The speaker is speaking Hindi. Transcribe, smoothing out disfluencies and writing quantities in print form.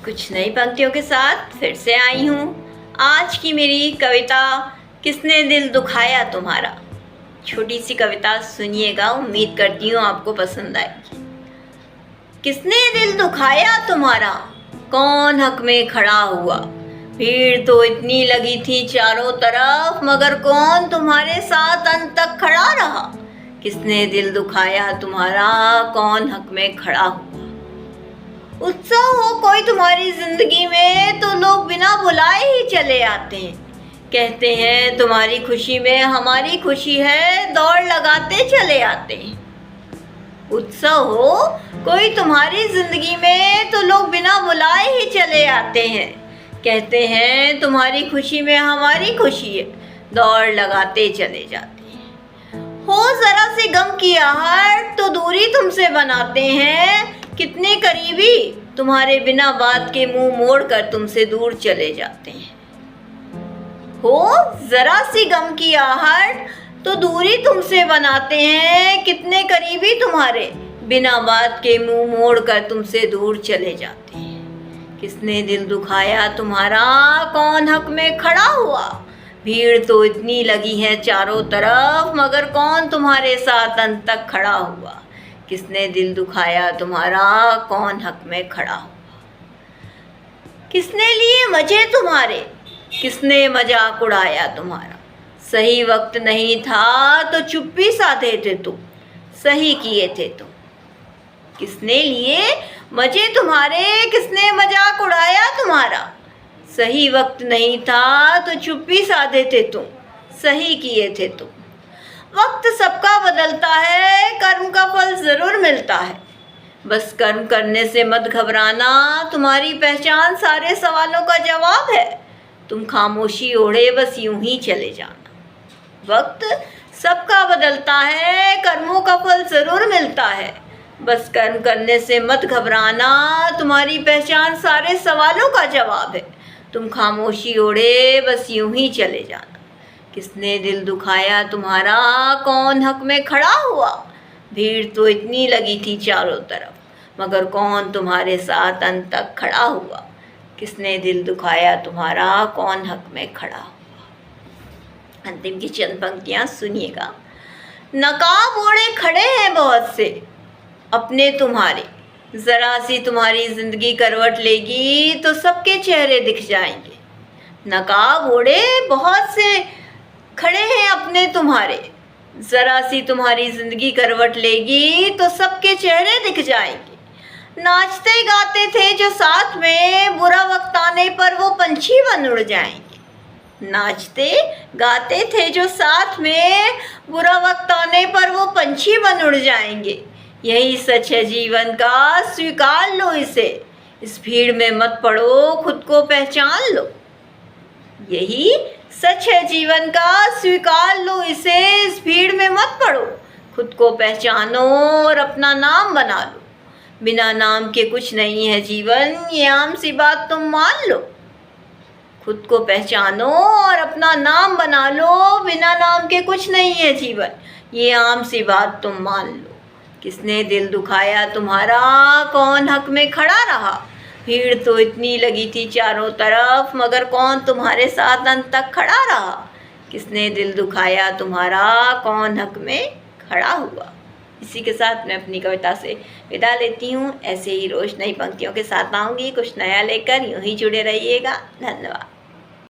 कुछ नई पंक्तियों के साथ फिर से आई हूँ। आज की मेरी कविता किसने दिल दुखाया तुम्हारा। छोटी सी कविता सुनिएगा, उम्मीद करती हूँ आपको पसंद आएगी। किसने दिल दुखाया तुम्हारा, कौन हक में खड़ा हुआ। भीड़ तो इतनी लगी थी चारों तरफ, मगर कौन तुम्हारे साथ अंत तक खड़ा रहा। किसने दिल दुखाया तुम्हारा, कौन हक में खड़ा हुआ। उत्सव हो कोई तुम्हारी जिंदगी में तो लोग बिना बुलाए ही चले आते हैं। कहते हैं तुम्हारी खुशी में हमारी खुशी है, दौड़ लगाते चले आते हैं। उत्सव हो कोई तुम्हारी जिंदगी में तो लोग बिना बुलाए ही चले आते हैं। कहते हैं तुम्हारी खुशी में हमारी खुशी है, दौड़ लगाते चले जाते हैं। हो जरा से गम की आहट तो दूरी तुमसे बनाते हैं। कितने करीबी तुम्हारे बिना बात के मुंह मोड़कर तुमसे दूर चले जाते हैं। हो जरा सी गम की आहट तो दूरी तुमसे बनाते हैं। कितने करीबी तुम्हारे बिना बात के मुंह मोड़कर तुमसे दूर चले जाते हैं। किसने दिल दुखाया तुम्हारा, कौन हक में खड़ा हुआ। भीड़ तो इतनी लगी है चारों तरफ, मगर कौन तुम्हारे साथ अंत तक खड़ा हुआ। किसने दिल दुखाया तुम्हारा, कौन हक में खड़ा हुआ। किसने लिए मजे तुम्हारे, किसने मजाक उड़ाया तुम्हारा। सही वक्त नहीं था तो चुप्पी साधे थे तुम, सही किए थे तुम। किसने लिए मजे तुम्हारे, किसने मजाक उड़ाया तुम्हारा। सही वक्त नहीं था तो चुप्पी साधे थे तुम, सही किए थे तुम। वक्त सबका बदलता है, कर्म का फल जरूर मिलता है। बस कर्म करने से मत घबराना, तुम्हारी पहचान सारे सवालों का जवाब है। तुम खामोशी ओढ़े बस यूं ही चले जाना। वक्त सबका बदलता है, कर्मों का फल जरूर मिलता है। बस कर्म करने से मत घबराना, तुम्हारी पहचान सारे सवालों का जवाब है। तुम खामोशी ओढ़े बस यूं ही चले जाना। किसने दिल दुखाया तुम्हारा, कौन हक में खड़ा हुआ। भीड़ तो इतनी लगी थी चारों तरफ, मगर कौन तुम्हारे साथ अंत तक खड़ा हुआ। किसने दिल दुखाया तुम्हारा, कौन हक में खड़ा हुआ। अंतिम की चंद पंक्तियां सुनिएगा। नकाब ओढ़े खड़े हैं बहुत से अपने तुम्हारे, जरा सी तुम्हारी जिंदगी करवट लेगी तो सबके चेहरे दिख जाएंगे। नकाब ओढ़े बहुत से खड़े हैं अपने तुम्हारे, जरा सी तुम्हारी जिंदगी करवट लेगी तो सबके चेहरे दिख जाएंगे। नाचते गाते थे जो साथ में, बुरा वक्त आने पर वो पंछी बन उड़ जाएंगे। नाचते गाते थे जो साथ में, बुरा वक्त आने पर वो पंछी बन उड़ जाएंगे। यही सच है जीवन का, स्वीकार लो इसे। इस भीड़ में मत पड़ो, खुद को पहचान लो। यही सच है जीवन का, स्वीकार लो इसे। इस भीड़ में मत पड़ो, खुद को पहचानो और अपना नाम बना लो। बिना नाम के कुछ नहीं है जीवन, ये आम सी बात तुम मान लो। खुद को पहचानो और अपना नाम बना लो। बिना नाम के कुछ नहीं है जीवन, ये आम सी बात तुम मान लो। किसने दिल दुखाया तुम्हारा, कौन हक में खड़ा रहा। भीड़ तो इतनी लगी थी चारों तरफ, मगर कौन तुम्हारे साथ अंत तक खड़ा रहा। किसने दिल दुखाया तुम्हारा, कौन हक में खड़ा हुआ। इसी के साथ मैं अपनी कविता से विदा लेती हूँ। ऐसे ही रोज नई पंक्तियों के साथ आऊँगी, कुछ नया लेकर। यूँ ही जुड़े रहिएगा। धन्यवाद।